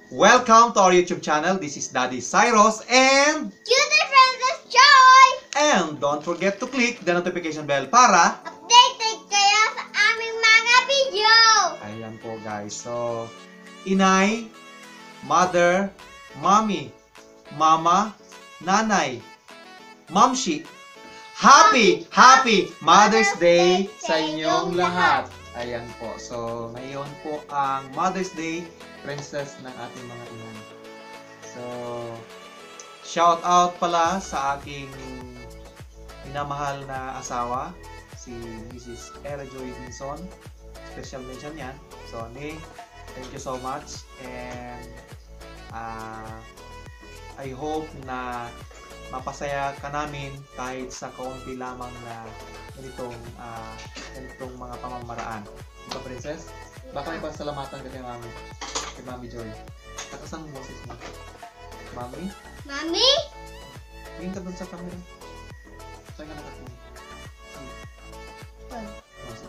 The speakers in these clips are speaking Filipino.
Welcome to our YouTube channel. This is Daddy Cyrus and Cutie Princess Joy! And don't forget to click the notification bell para Updated kayo sa aming mga video! ayan po guys. So, inay, mother, mommy, mama, nanay, mamshi. Happy Mother's Day sa inyong lahat. Ayan po. So, ngayon po ang Mother's Day princess ng ating mga ina. So, shout out pala sa aking minamahal na asawa, si Mrs. Era Joy Vinson. Special mention yan. So, Ning, thank you so much. And I hope na mapasaya ka namin kahit sa kaunti lamang na ganitong mga pamamaraan. Diba, princess? Baka may pasalamatan ka kay Mami. Kay Mami Joy. Takasang mo boses mo. Mami? Mami? Tingin ka dun sa camera. Saan ka nakatingin?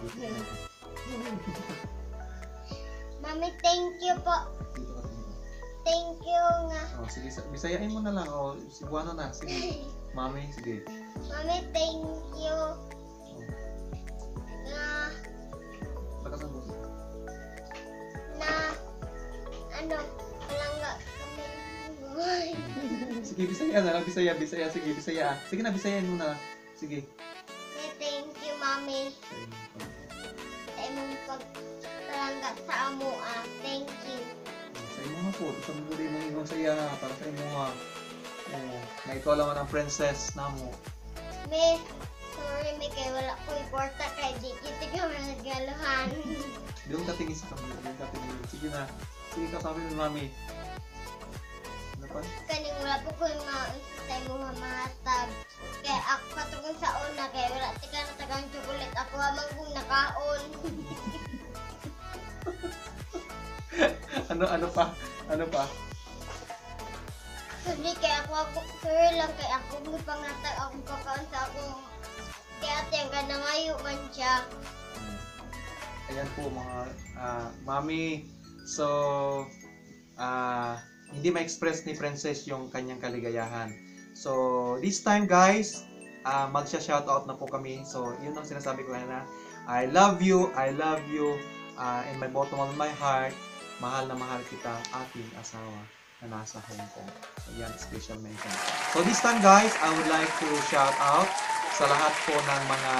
Sige. Mami, thank you po. Dito ka tingin. Thank you nga. Oh, sige, bisayain mo na lang. Oh, Cebuano na. Sige. Mami, sige. Mami, thank you na Takasang boses. palangga kami. Sige, bisaya na lang. Bisaya. Sige, bisaya. Sige na, bisayain mo na. Sige. Thank you, Mami. Sa imong pagpalangga sa amoa. Thank you. Sa imo nga po. Sa mga rin mga ibang saya para sa imo nga. Na ikaw lang ang princess na mo. Sorry, kay wala ko iporta kay di kita kami nagaluhan. Doon ka tingin sa camera. Doon ka tingin. Sige na. Sige ka sabi ni Mami. Ano pa? Kaning wala po ko yung sa imong mamatag. Kaya ako katungkol sa una, kaya wala tika na tagang chocolate. Ako hamang kong nakaon. Ano pa? Sorry, kaya sorry lang kaya ako may pangatag akong kakaon sa akong kaya ate ang ganda ngayon man siya. Ayan po mga Mami. So, hindi ma-express ni Princess yung kanyang kaligayahan. So, this time guys, magsha-shoutout na po kami. So, yun ang sinasabi ko na I love you in my bottom of my heart. Mahal na mahal kita, aking asawa na nasa Hong Kong. So, yan, special mention. So, this time guys, I would like to shout out sa lahat po ng mga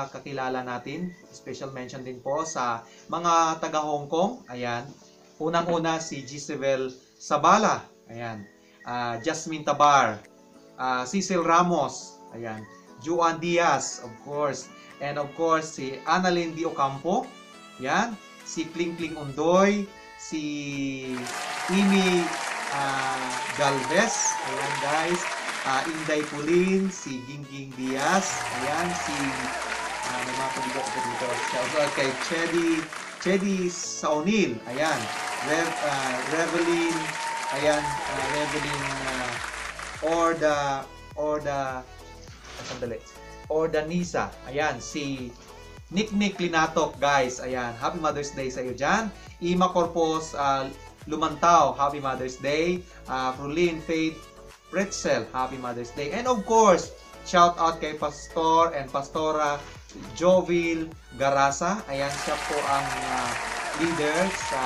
kakilala natin. Special mention din po sa mga taga Hong Kong. Ayan. Unang-una si Gisabel Sabala. Ayan. Jasmine Tabar. Cecil Ramos. Ayan. Juan Diaz, of course. And of course, si Annalyn Di Ocampo. Ayan. Si Kling Kling Undoy. Si Amy Galvez. Ayan guys. Inday Pulin, si Gingging Diaz, ayan, si may mga kabigot ko dito. Shoutout kay Chedi Saunil, ayan, Revelyn, ayan, Revelyn Orda Nisa, ayan, si Nick Linatok, guys, ayan, Happy Mother's Day sa iyo dyan. Ima Corpus Lumantao, Happy Mother's Day. Frulin Faith Pretzel, Happy Mother's Day. And of course, shout out kay Pastor and Pastora Jovil Garasa. Ayan, siya po ang leader sa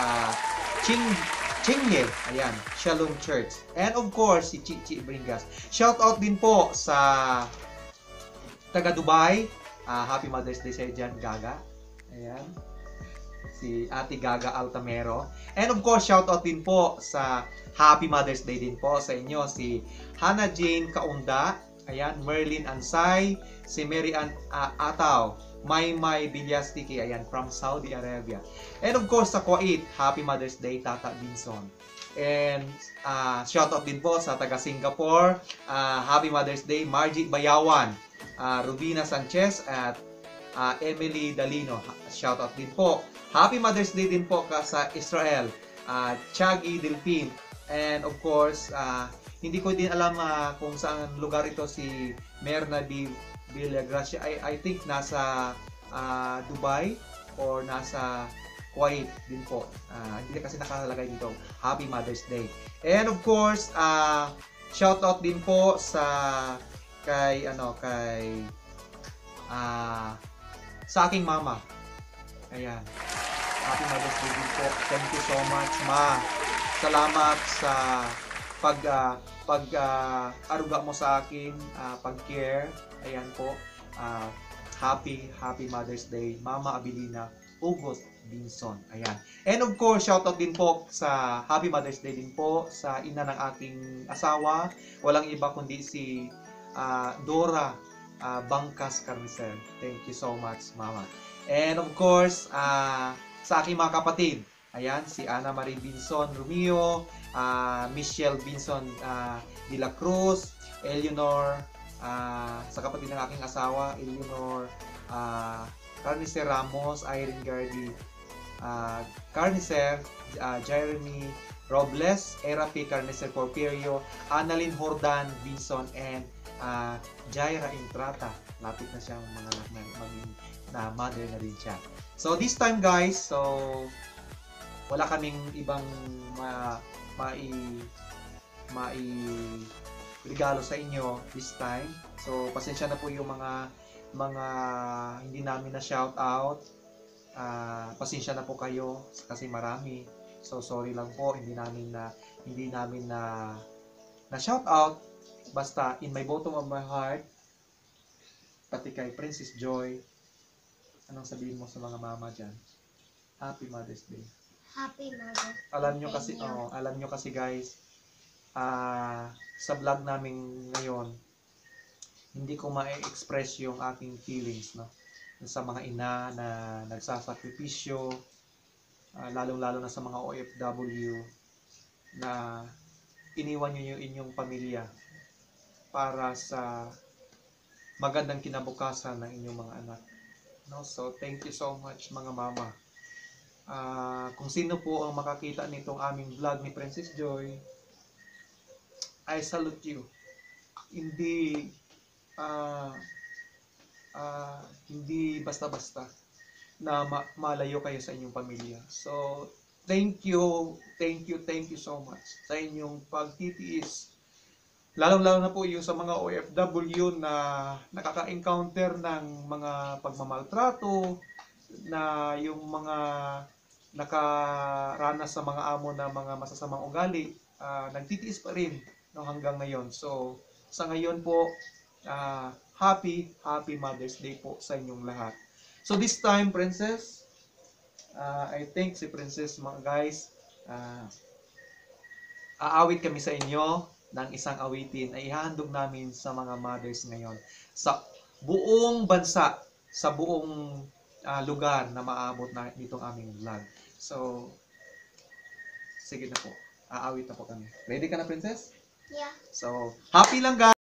Chingle. Ayan, Shalom Church. And of course, si Chichi Bringas. Shout out din po sa taga Dubai. Happy Mother's Day sa Jan Gaga. Ayan. Si Ate Gaga Altamero. And of course, shout out din po sa Happy Mother's Day din po sa inyo si Hannah Jane Kaunda, ayan, Merlin Ansay, si Mary Ann Ataw, Maymay Bilyastiki, ayan, from Saudi Arabia. And of course sa Kuwait, Happy Mother's Day Tata Binson. And shout out din po sa taga Singapore, Happy Mother's Day Margie Bayawan, Rubina Sanchez at Emily Dalino. Shout out din po. Happy Mother's Day din po sa Israel, Chagi Delpin. And of course, hindi ko din alam kung saan lugar ito si Merna Villagracia. I think nasa Dubai or nasa white din po. Hindi kasi nakalagay dito, Happy Mother's Day. And of course, shout out din po sa aking mama. Ayan. Happy Mother's Day din po. Thank you so much, ma. Salamat sa aruga mo sa akin, pag-care. Ayan po. Happy Mother's Day, Mama Abilina Ugos Binson. Ayan. And of course, shoutout din po sa Happy Mother's Day din po sa ina ng aking asawa. Walang iba kundi si Dora Bangkas Carnicer. Thank you so much, Mama. And of course, sa aking mga kapatid, ayan, si Ana Marie Binson Romeo, Michelle Binson de la Cruz, Eleanor, sa kapatid ng aking asawa, Eleanor Carnicer Ramos, Irene Gardy Carnicer, Jeremy Robles, Erapi Carnicer Porfirio, Annalyn Hordan Binson, and Jaira Intrata. Lapit na siyang maging na mother na rin siya. So this time guys, wala kaming ibang regalo sa inyo this time. So pasensya na po yung mga hindi namin na shout out. Pasensya na po kayo kasi marami. So sorry lang po, hindi namin na shout out. Basta in my bottom of my heart, pati kay Princess Joy, anong sabihin mo sa mga mama dyan? Happy Mother's Day. Happy Mother's Day. Alam nyo kasi guys, sa vlog namin ngayon, hindi ko ma-express yung aking feelings, no? Sa mga ina na nagsasakripisyo, lalong-lalo na sa mga OFW na iniwan nyo yung inyong pamilya para sa magandang kinabukasan ng inyong mga anak. No? So, thank you so much mga mama. Kung sino po ang makakita nitong aming vlog ni Princess Joy, I salute you. Hindi basta-basta na malayo kayo sa inyong pamilya. So, thank you so much sa inyong pagtitiis. Lalong-lalo na po yung sa mga OFW na nakaka-encounter ng mga pagmamaltrato, na yung mga nakaranas sa mga amo na mga masasamang ugali, nagtitiis pa rin hanggang ngayon. So, sa ngayon po, happy Mother's Day po sa inyong lahat. So this time, Princess, I think si Princess, mga guys, aawit kami sa inyo ng isang awitin ay ihahandog namin sa mga mothers ngayon sa buong bansa, sa buong lugar na maabot na itong aming vlog. So, sige na po. Aawit na po kami. Ready ka na, Princess? Yeah. So, happy lang guys!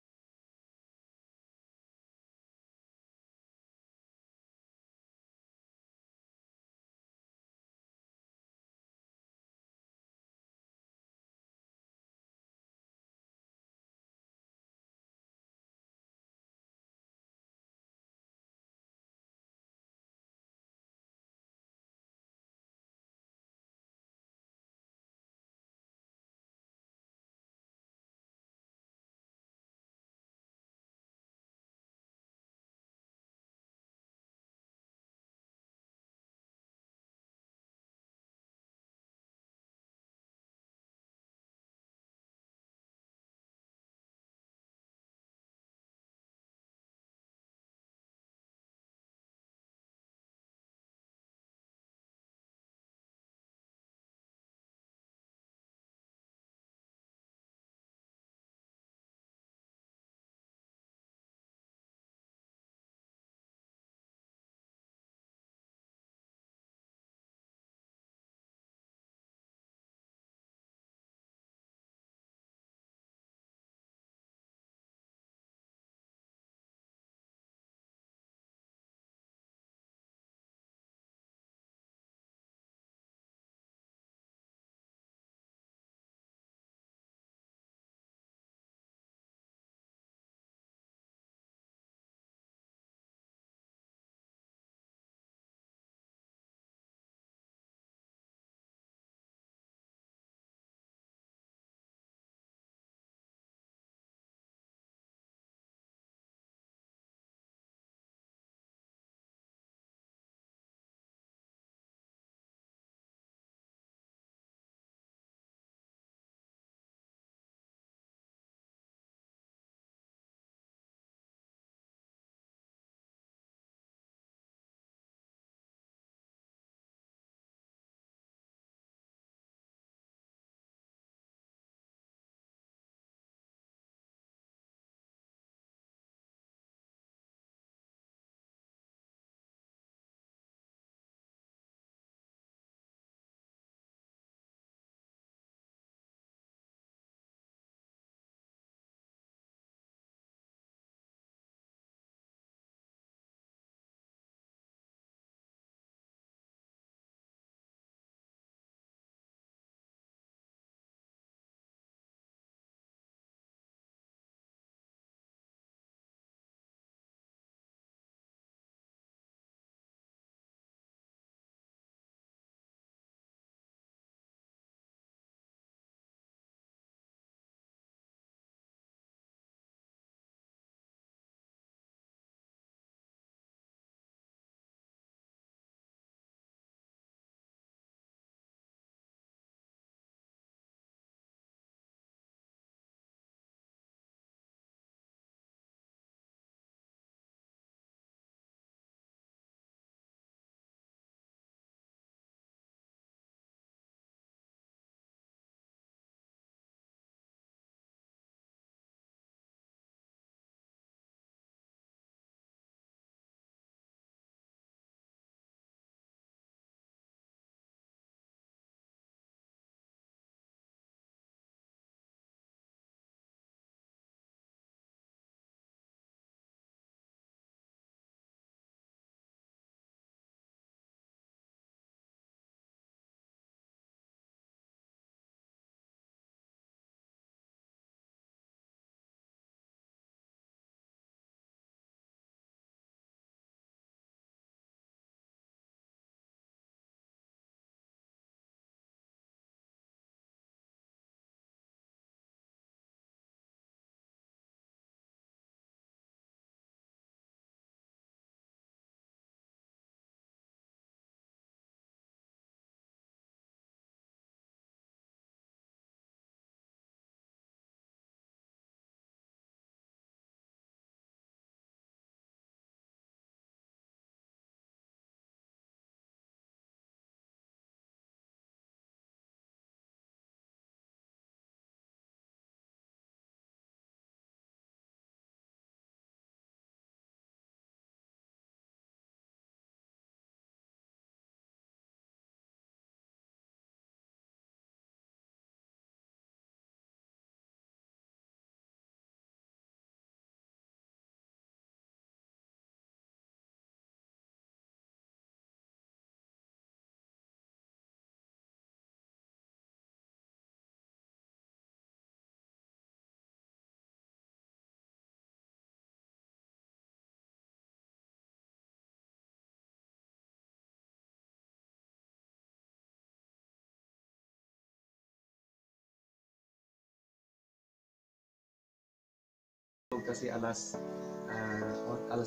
matulog kasi alas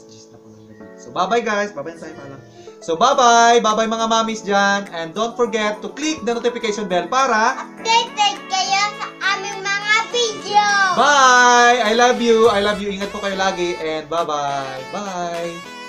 10 na po ng gabi. So, bye-bye guys. Bye-bye na tayo pala. So, bye-bye. Bye-bye mga mamis dyan. And don't forget to click the notification bell para Updated kayo sa aming mga video. bye! I love you. I love you. Ingat po kayo lagi. And bye-bye. Bye!